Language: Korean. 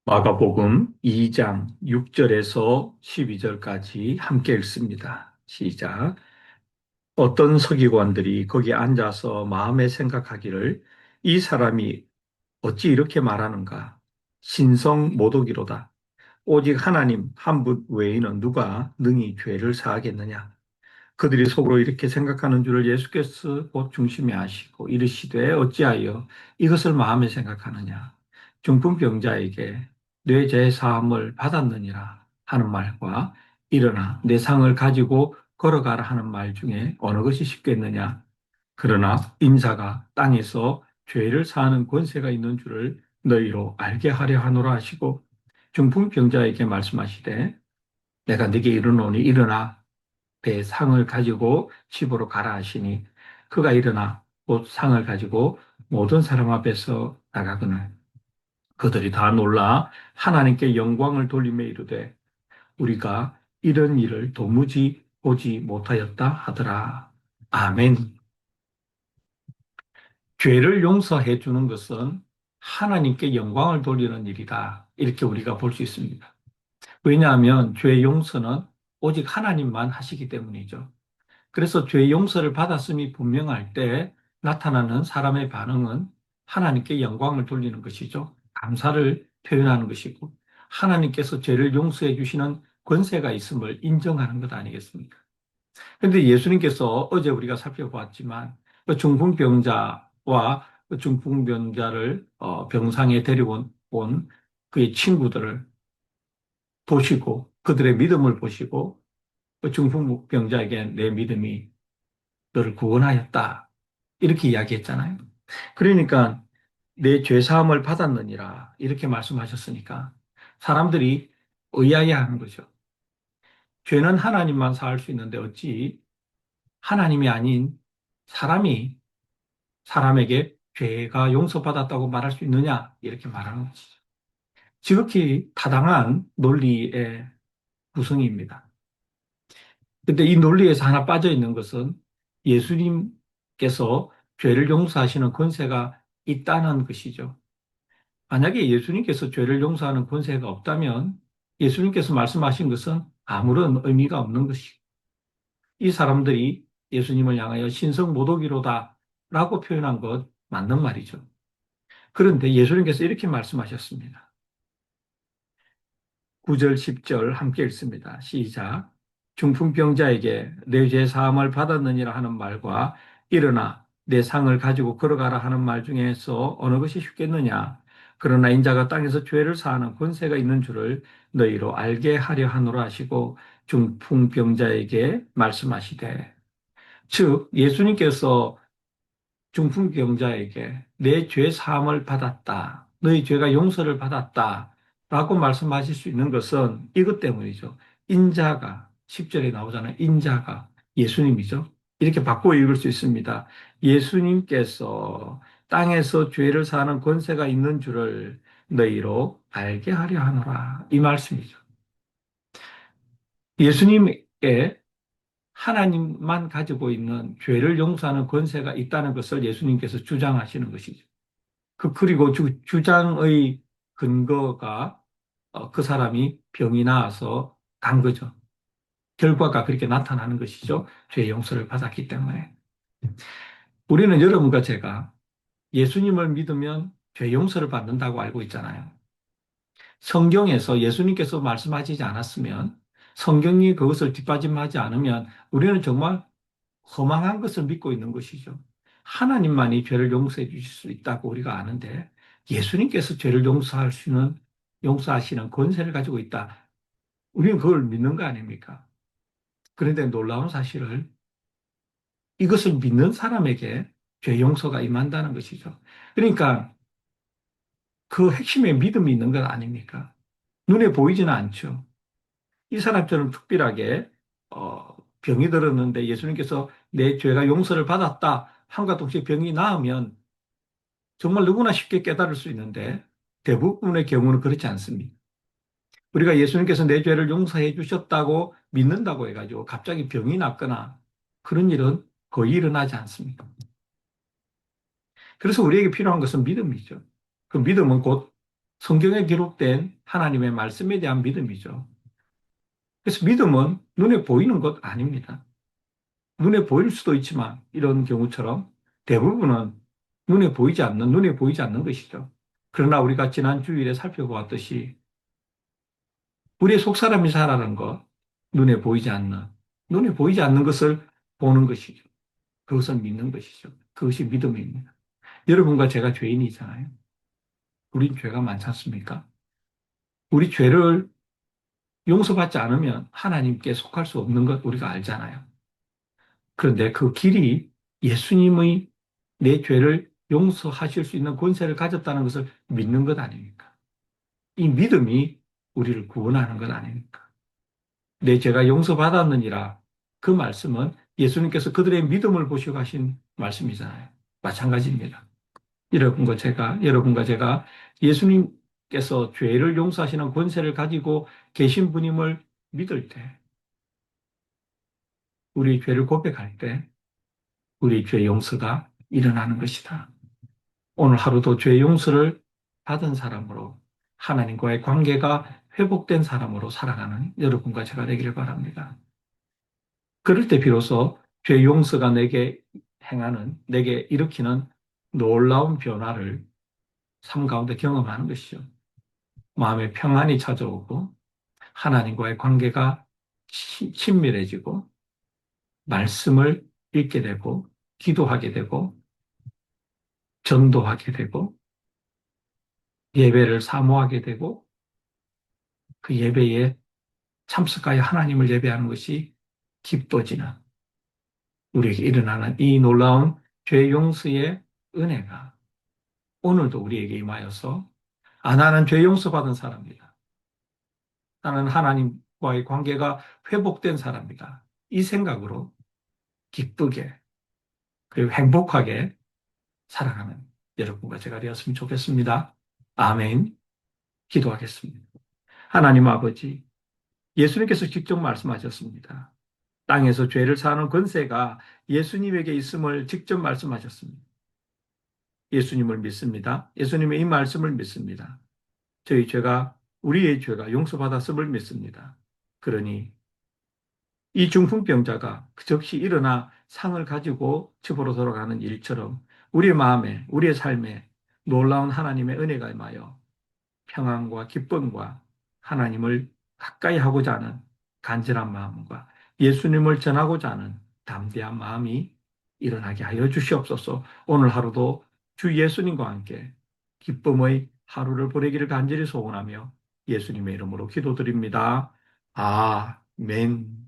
마가복음 2장 6절에서 12절까지 함께 읽습니다. 시작. 어떤 서기관들이 거기 앉아서 마음에 생각하기를 이 사람이 어찌 이렇게 말하는가? 신성 모독이로다. 오직 하나님 한 분 외에는 누가 능히 죄를 사하겠느냐? 그들이 속으로 이렇게 생각하는 줄을 예수께서 곧 중심에 아시고 이르시되 어찌하여 이것을 마음에 생각하느냐. 중풍병자에게 뇌제 사함을 받았느니라 하는 말과 일어나 내 상을 가지고 걸어가라 하는 말 중에 어느 것이 쉽겠느냐. 그러나 인자가 땅에서 죄를 사하는 권세가 있는 줄을 너희로 알게 하려 하노라 하시고 중풍병자에게 말씀하시되 내가 네게 이르노니 일어나 배 상을 가지고 집으로 가라 하시니 그가 일어나 곧 상을 가지고 모든 사람 앞에서 나가거늘 그들이 다 놀라 하나님께 영광을 돌리며 이르되 우리가 이런 일을 도무지 보지 못하였다 하더라. 아멘. 죄를 용서해 주는 것은 하나님께 영광을 돌리는 일이다. 이렇게 우리가 볼 수 있습니다. 왜냐하면 죄 용서는 오직 하나님만 하시기 때문이죠. 그래서 죄 용서를 받았음이 분명할 때 나타나는 사람의 반응은 하나님께 영광을 돌리는 것이죠. 감사를 표현하는 것이고 하나님께서 죄를 용서해 주시는 권세가 있음을 인정하는 것 아니겠습니까? 그런데 예수님께서 어제 우리가 살펴보았지만 그 중풍병자와 그 중풍병자를 병상에 데리고 온 그의 친구들을 보시고 그들의 믿음을 보시고 그 중풍병자에게 내 믿음이 너를 구원하였다. 이렇게 이야기했잖아요. 그러니까 내 죄사함을 받았느니라 이렇게 말씀하셨으니까 사람들이 의아해하는 거죠. 죄는 하나님만 사할 수 있는데 어찌 하나님이 아닌 사람이 사람에게 죄가 용서받았다고 말할 수 있느냐 이렇게 말하는 것이죠. 지극히 타당한 논리의 구성입니다. 근데 이 논리에서 하나 빠져 있는 것은 예수님께서 죄를 용서하시는 권세가 있다는 것이죠. 만약에 예수님께서 죄를 용서하는 권세가 없다면 예수님께서 말씀하신 것은 아무런 의미가 없는 것이고 이 사람들이 예수님을 향하여 신성모독이로다 라고 표현한 것 맞는 말이죠. 그런데 예수님께서 이렇게 말씀하셨습니다. 9절, 10절 함께 읽습니다. 시작. 중풍병자에게 내 죄 사함을 받았느니라 하는 말과 일어나 내 상을 가지고 걸어가라 하는 말 중에서 어느 것이 쉽겠느냐? 그러나 인자가 땅에서 죄를 사하는 권세가 있는 줄을 너희로 알게 하려 하노라 하시고 중풍병자에게 말씀하시되 즉 예수님께서 중풍병자에게 내 죄 사함을 받았다. 너희 죄가 용서를 받았다. 라고 말씀하실 수 있는 것은 이것 때문이죠. 인자가 10절에 나오잖아요. 인자가 예수님이죠. 이렇게 바꿔 읽을 수 있습니다. 예수님께서 땅에서 죄를 사하는 권세가 있는 줄을 너희로 알게 하려 하노라. 이 말씀이죠. 예수님께 하나님만 가지고 있는 죄를 용서하는 권세가 있다는 것을 예수님께서 주장하시는 것이죠. 그리고 주장의 근거가 그 사람이 병이 나아서 간 거죠. 결과가 그렇게 나타나는 것이죠. 죄 용서를 받았기 때문에. 우리는 여러분과 제가 예수님을 믿으면 죄 용서를 받는다고 알고 있잖아요. 성경에서 예수님께서 말씀하시지 않았으면 성경이 그것을 뒷받침하지 않으면 우리는 정말 허망한 것을 믿고 있는 것이죠. 하나님만이 죄를 용서해 주실 수 있다고 우리가 아는데 예수님께서 죄를 용서할 수 있는 용서하시는 권세를 가지고 있다. 우리는 그걸 믿는 거 아닙니까? 그런데 놀라운 사실을 이것을 믿는 사람에게 죄 용서가 임한다는 것이죠. 그러니까 그 핵심에 믿음이 있는 것 아닙니까? 눈에 보이지는 않죠. 이 사람처럼 특별하게 병이 들었는데 예수님께서 내 죄가 용서를 받았다 함과 동시에 병이 나으면 정말 누구나 쉽게 깨달을 수 있는데 대부분의 경우는 그렇지 않습니다. 우리가 예수님께서 내 죄를 용서해 주셨다고 믿는다고 해가지고 갑자기 병이 났거나 그런 일은 거의 일어나지 않습니다. 그래서 우리에게 필요한 것은 믿음이죠. 그 믿음은 곧 성경에 기록된 하나님의 말씀에 대한 믿음이죠. 그래서 믿음은 눈에 보이는 것 아닙니다. 눈에 보일 수도 있지만 이런 경우처럼 대부분은 눈에 보이지 않는 것이죠. 그러나 우리가 지난 주일에 살펴보았듯이 우리의 속사람이 살아가는 것, 눈에 보이지 않는, 눈에 보이지 않는 것을 보는 것이죠. 그것을 믿는 것이죠. 그것이 믿음입니다. 여러분과 제가 죄인이잖아요. 우린 죄가 많지 않습니까? 우리 죄를 용서받지 않으면 하나님께 속할 수 없는 것 우리가 알잖아요. 그런데 그 길이 예수님의 내 죄를 용서하실 수 있는 권세를 가졌다는 것을 믿는 것 아닙니까? 이 믿음이 우리를 구원하는 것 아닙니까? 내 죄가 용서받았느니라. 그 말씀은 예수님께서 그들의 믿음을 보시고 하신 말씀이잖아요. 마찬가지입니다. 여러분과 제가 예수님께서 죄를 용서하시는 권세를 가지고 계신 분임을 믿을 때, 우리 죄를 고백할 때, 우리 죄 용서가 일어나는 것이다. 오늘 하루도 죄 용서를 받은 사람으로 하나님과의 관계가 회복된 사람으로 살아가는 여러분과 제가 되기를 바랍니다. 그럴 때 비로소 죄 용서가 내게 일으키는 놀라운 변화를 삶 가운데 경험하는 것이죠. 마음의 평안이 찾아오고 하나님과의 관계가 친밀해지고 말씀을 읽게 되고 기도하게 되고 전도하게 되고 예배를 사모하게 되고 그 예배에 참석하여 하나님을 예배하는 것이 기뻐지는 우리에게 일어나는 이 놀라운 죄 용서의 은혜가 오늘도 우리에게 임하여서 나는 죄 용서받은 사람이다. 나는 하나님과의 관계가 회복된 사람이다. 이 생각으로 기쁘게 그리고 행복하게 살아가는 여러분과 제가 되었으면 좋겠습니다. 아멘. 기도하겠습니다. 하나님 아버지, 예수님께서 직접 말씀하셨습니다. 땅에서 죄를 사하는 권세가 예수님에게 있음을 직접 말씀하셨습니다. 예수님을 믿습니다. 예수님의 이 말씀을 믿습니다. 우리의 죄가 용서받았음을 믿습니다. 그러니 이 중풍병자가 그 즉시 일어나 상을 가지고 집으로 돌아가는 일처럼 우리의 마음에, 우리의 삶에 놀라운 하나님의 은혜가 임하여 평안과 기쁨과 하나님을 가까이 하고자 하는 간절한 마음과 예수님을 전하고자 하는 담대한 마음이 일어나게 하여 주시옵소서. 오늘 하루도 주 예수님과 함께 기쁨의 하루를 보내기를 간절히 소원하며 예수님의 이름으로 기도드립니다. 아멘.